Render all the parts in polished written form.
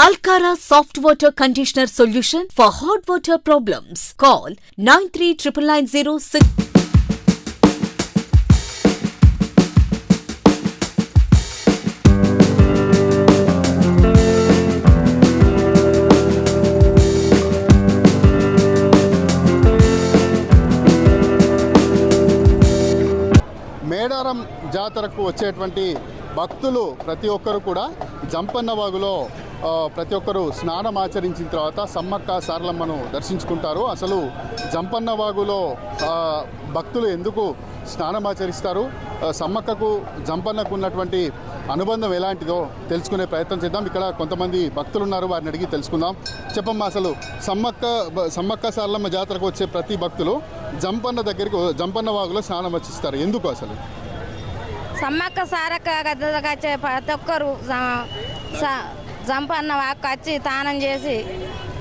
Alcara Soft Water Conditioner Solution for hot water problems. Call 939990. Medaram జాతరకు వచ్చేటువంటి భక్తులు ప్రతి ఒక్కరు కూడా జంపన్న వాగులో ప్రతి ఒక్కరు స్నానం ఆచరించిన తర్వాత సమ్మక్క సారలమ్మను దర్శించుకుంటారు. అసలు జంపన్న వాగులో భక్తులు ఎందుకు స్నానం ఆచరిస్తారు, సమ్మక్కకు జంపన్నకు ఉన్నటువంటి అనుబంధం ఎలాంటిదో తెలుసుకునే ప్రయత్నం చేద్దాం. ఇక్కడ కొంతమంది భక్తులు ఉన్నారు, వారిని అడిగి తెలుసుకుందాం. చెప్పమ్మా, అసలు సమ్మక్క సారలమ్మ జాతరకు వచ్చే ప్రతి భక్తులు జంపన్న వాగులో స్నానం ఆచరిస్తారు, ఎందుకు అసలు? సమ్మక్క సారక్క గద్దెలకు వచ్చే ప్రతి ఒక్కరు జంపన్న వాక్కు వచ్చి తానం చేసి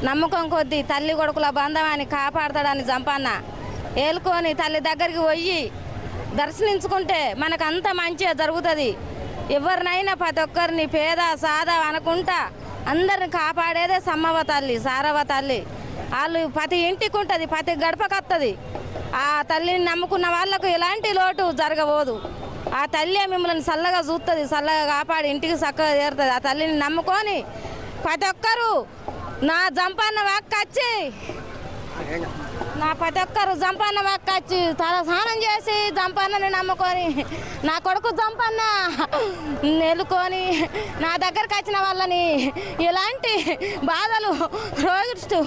నమ్మకం కొద్దీ తల్లి కొడుకుల బంధవాన్ని కాపాడతాడని జంపన్న ఏలుకొని తల్లి దగ్గరికి పోయి దర్శనించుకుంటే మనకు అంత మంచిగా జరుగుతుంది. ఎవరినైనా ప్రతి ఒక్కరిని పేద సాదా అనుకుంటా అందరిని కాపాడేదే సమ్మవ తల్లి, సారవ తల్లి. వాళ్ళు ప్రతి ఇంటికి ఉంటుంది, ప్రతి గడపకత్తది. ఆ తల్లిని నమ్ముకున్న వాళ్ళకు ఎలాంటి లోటు జరగబోదు. ఆ తల్లి మిమ్మల్ని చల్లగా చూస్తుంది, చల్లగా కాపాడి ఇంటికి చక్కగా చేరుతుంది. ఆ తల్లిని నమ్ముకొని ప్రతి ఒక్కరు నా జంపన్న వాక్కొచ్చి ప్రతి ఒక్కరు జంపన్న వాక్కొచ్చి తల స్నానం చేసి జంపన్నని నమ్ముకొని నా కొడుకు జంపన్న నెలుకొని నా దగ్గరకు వచ్చిన వాళ్ళని ఎలాంటి బాధలు రోజు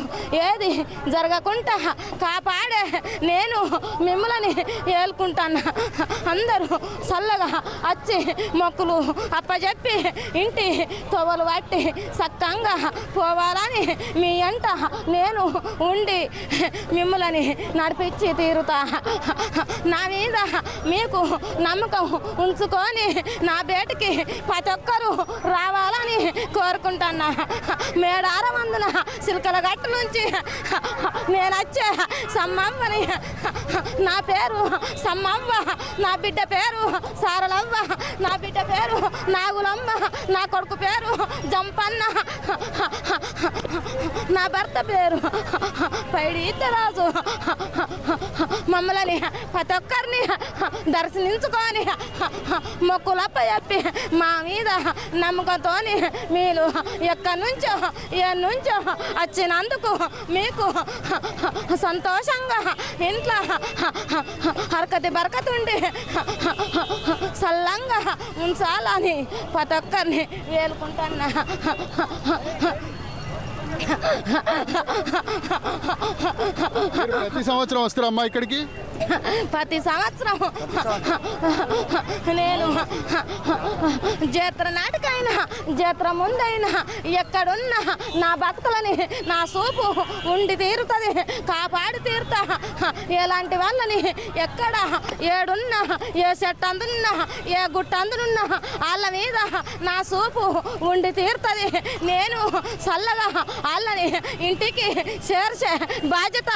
ఏది జరగకుండా కాపాడే నేను మిమ్మల్ని ఏలుకుంటాను. అందరూ చల్లగా వచ్చి మొక్కులు అప్పచెప్పి ఇంటి తోవలు పట్టి సక్కంగా పోవాలని మీ అంట నేను ఉండి మిమ్మల్ని నడిపించి తీరుతా. నా మీద మీకు నమ్మకం ఉంచుకొని నా బేటికి ప్రతి ఒక్కరూ రావాలని కోరుకుంటున్నా. మేడారం అందున సిల్కల గట్టు నుంచి నేను వచ్చే సమ్మవ్వని. నా పేరు సమ్మవ్వ, నా బిడ్డ పేరు సారలవ్వ, నా బిడ్డ పేరు నాగులమ్మ, నా కొడుకు పేరు జంపన్న, నా భర్త పేరు పైడి రాజు. మమ్మల్ని ప్రతి ఒక్కరిని దర్శనించుకొని మొక్కులప్ప చెప్పి మా మీద నమ్మకంతో మీరు ఎక్కడి నుంచో ఏ నుంచో వచ్చినందుకు మీకు సంతోషంగా ఇంట్లో హరకతి బరకతుండి చల్లంగా ఉంచాలని ప్రతి ఒక్కరిని వేలుకుంటున్నా. ప్రతి సంవత్సరం వస్తారమ్మా ఇక్కడికి? ప్రతి సంవత్సరం నేను జాతర నాటికైనా జాతర ముందైనా ఎక్కడున్నా నా భక్తులని నా చూపు ఉండి తీరుతుంది, కాపాడి తీరుతా. ఎలాంటి వాళ్ళని ఎక్కడ ఏడున్నా, ఏ చెట్టు అందున్నా, ఏ గుట్ట అందునున్నా వాళ్ళ మీద నా చూపు ఉండి తీరుతుంది. నేను చల్లగా వాళ్ళని ఇంటికి చేర్చే బాధ్యత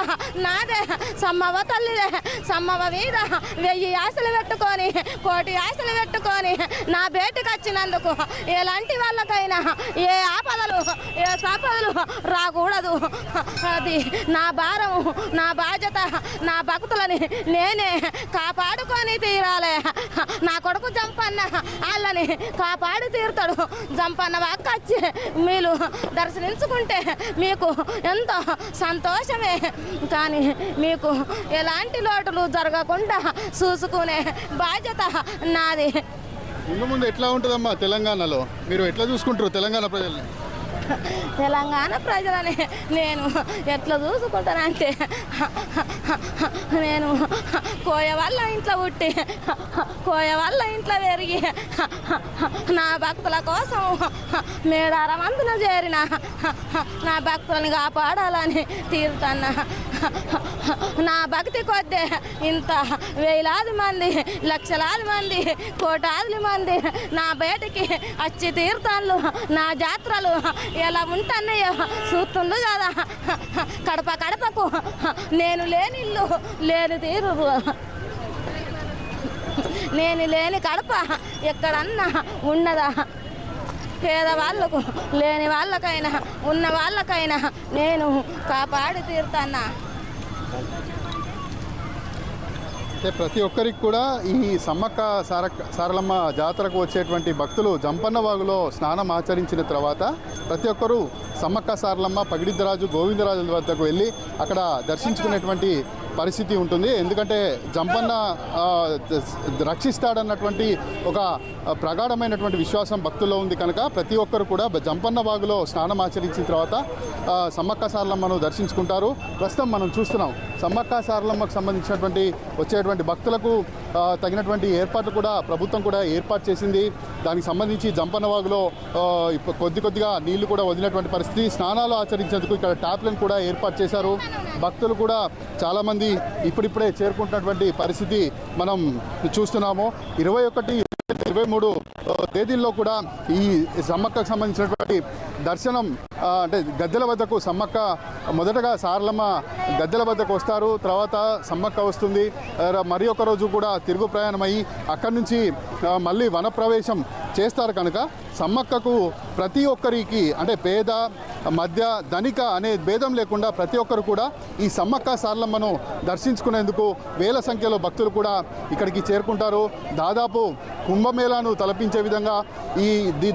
నాదే. సమ్మవ తల్లిదే. సమ్మవ మీద 1000 ఆశలు పెట్టుకొని 1,000,000 ఆశలు పెట్టుకొని నా బేటికి వచ్చినందుకు ఎలాంటి వాళ్ళకైనా ఏ ఆపదలు ఏ సంపదలు రాకూడదు. అది నా భారం, నా బాధ్యత. నా భక్తులని నేనే కాపాడుకొని తీరాలి. నా కొడుకు జంపన్న వాళ్ళని కాపాడి తీరుతాడు. జంపన్న వాక్కొచ్చి మీరు దర్శనించుకుంటే మీకు ఎంతో సంతోషమే, కానీ మీకు ఎలాంటి లోటులు జరగకుండా చూసుకునే బాధ్యత నాది. ముందు ఎట్లా ఉంటుందమ్మా తెలంగాణలో? మీరు ఎట్లా చూసుకుంటారు తెలంగాణ ప్రజల్ని? తెలంగాణ ప్రజలని నేను ఎట్లా చూసుకుంటానంటే, నేను కోయ వాళ్ళ ఇంట్లో పుట్టి కోయ వాళ్ళ ఇంట్లో పెరిగి నా భక్తుల కోసం మేడారం అందున చేరిన నా భక్తులని కాపాడాలని తీరుతున్నా. నా భక్తి కొద్దే ఇంత వేలాది మంది, లక్షలాది మంది, కోటాది మంది నా బయటికి వచ్చి తీర్థాలు, నా జాతరలు ఎలా ఉంటున్నాయో చూస్తుండు కదా. కడప కడపకు నేను లేని ఇల్లు లేని తీరు, నేను లేని కడప ఎక్కడన్నా ఉన్నదా? పేదవాళ్ళకు లేని వాళ్ళకైనా ఉన్న వాళ్ళకైనా నేను కాపాడి తీరుతాన్నా. అంటే ప్రతి ఒక్కరికి కూడా ఈ సమ్మక్క సారలమ్మ జాతరకు వచ్చేటువంటి భక్తులు జంపన్న వాగులో స్నానం ఆచరించిన తర్వాత ప్రతి ఒక్కరూ సమ్మక్క సారలమ్మ, పగిడిద్దరాజు, గోవిందరాజుల వద్దకు వెళ్ళి అక్కడ దర్శించుకునేటువంటి పరిస్థితి ఉంటుంది. ఎందుకంటే జంపన్న రక్షిస్తాడన్నటువంటి ఒక ప్రగాఢమైనటువంటి విశ్వాసం భక్తుల్లో ఉంది కనుక ప్రతి ఒక్కరు కూడా జంపన్న వాగులో స్నానం ఆచరించిన తర్వాత సమ్మక్క సారలమ్మను దర్శించుకుంటారు. ప్రస్తుతం మనం చూస్తున్నాం సమ్మక్క సారలమ్మకు సంబంధించినటువంటి వచ్చేటువంటి భక్తులకు తగినటువంటి ఏర్పాట్లు కూడా ప్రభుత్వం కూడా ఏర్పాటు చేసింది. దానికి సంబంధించి జంపన్న వాగులో కొద్దిగా నీళ్లు కూడా వదిలినటువంటి పరిస్థితి. స్నానాలు ఆచరించేందుకు ఇక్కడ ట్యాప్లను కూడా ఏర్పాటు చేశారు. భక్తులు కూడా చాలామంది ఇప్పుడిప్పుడే చేరుకుంటున్నటువంటి పరిస్థితి మనం చూస్తున్నాము. 21, 23 తేదీల్లో కూడా ఈ సమ్మక్కకు సంబంధించినటువంటి దర్శనం అంటే గద్దెల వద్దకు సమ్మక్క మొదటగా సారలమ్మ గద్దెల వద్దకు వస్తారు. తర్వాత సమ్మక్క వస్తుంది. మరి ఒక రోజు కూడా తిరుగు ప్రయాణం అయ్యి అక్కడి నుంచి మళ్ళీ వనప్రవేశం చేస్తారు కనుక సమ్మక్కకు ప్రతి ఒక్కరికి అంటే పేద, మధ్య, ధనిక అనే భేదం లేకుండా ప్రతి ఒక్కరు కూడా ఈ సమ్మక్క సారలమ్మను దర్శించుకునేందుకు వేల సంఖ్యలో భక్తులు కూడా ఇక్కడికి చేరుకుంటారు. దాదాపు కుంభమేళాను తలపించే విధంగా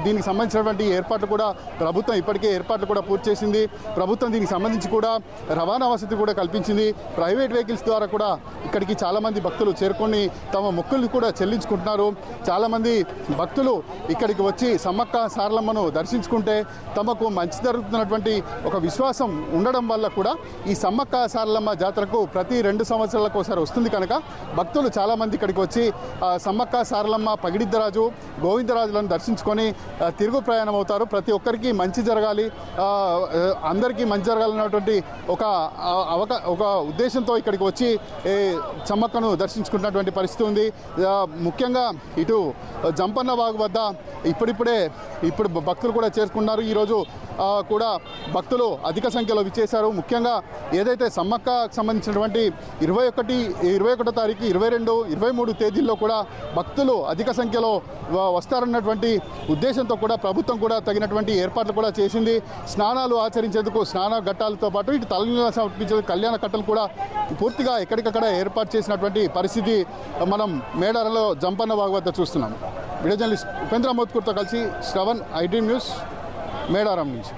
దీనికి సంబంధించినటువంటి ఏర్పాట్లు కూడా ప్రభుత్వం ఇప్పటికే ఏర్పాట్లు కూడా పూర్తి చేసింది. ప్రభుత్వం దీనికి సంబంధించి కూడా రవాణా వసతి కూడా కల్పించింది. ప్రైవేట్ వెహికల్స్ ద్వారా కూడా ఇక్కడికి చాలామంది భక్తులు చేరుకొని తమ మొక్కులు కూడా చెల్లించుకుంటున్నారు. చాలామంది భక్తులు ఇక్కడికి వచ్చి సమ్మక్క సారలమ్మను దర్శించుకుంటే తమకు మంచి జరుగుతున్నటువంటి ఒక విశ్వాసం ఉండడం వల్ల కూడా ఈ సమ్మక్క సారలమ్మ జాతరకు ప్రతి 2 సంవత్సరాలకు ఒకసారి వస్తుంది కనుక భక్తులు చాలామంది ఇక్కడికి వచ్చి సమ్మక్క సారలమ్మ, పగిడిద్దరాజు, గోవిందరాజులను దర్శించుకొని తిరుగు ప్రయాణం అవుతారు. ప్రతి ఒక్కరికి మంచి జరగాలి, అందరికీ మంచి జరగాలన్నటువంటి ఒక ఉద్దేశంతో ఇక్కడికి వచ్చి సమ్మక్కను దర్శించుకుంటున్నటువంటి పరిస్థితి ఉంది. ముఖ్యంగా ఇటు జంపన్న వాగు వద్ద ఇప్పుడు భక్తులు కూడా చేరుకున్నారు. ఈరోజు కూడా భక్తులు అధిక సంఖ్యలో విచ్చేశారు. ముఖ్యంగా ఏదైతే సమ్మక్కకు సంబంధించినటువంటి 21 తారీఖు, 22, 23 తేదీల్లో కూడా భక్తులు అధిక సంఖ్యలో వస్తారన్నటువంటి ఉద్దేశంతో కూడా ప్రభుత్వం కూడా తగినటువంటి ఏర్పాట్లు కూడా చేసింది. స్నానాలు ఆచరించేందుకు స్నాన ఘట్టాలతో పాటు ఇటు తలనీలాలు సమర్పించే కళ్యాణ కట్టలు కూడా పూర్తిగా ఎక్కడికక్కడ ఏర్పాటు చేసినటువంటి పరిస్థితి మనం మేడారంలో జంపన్న వాగు వద్ద చూస్తున్నాం. వీడియో జర్నలిస్ట్ ఉపేంద్ర మోత్కూర్తో కలిసి Shravan, I dream news, Medaram నుంచి.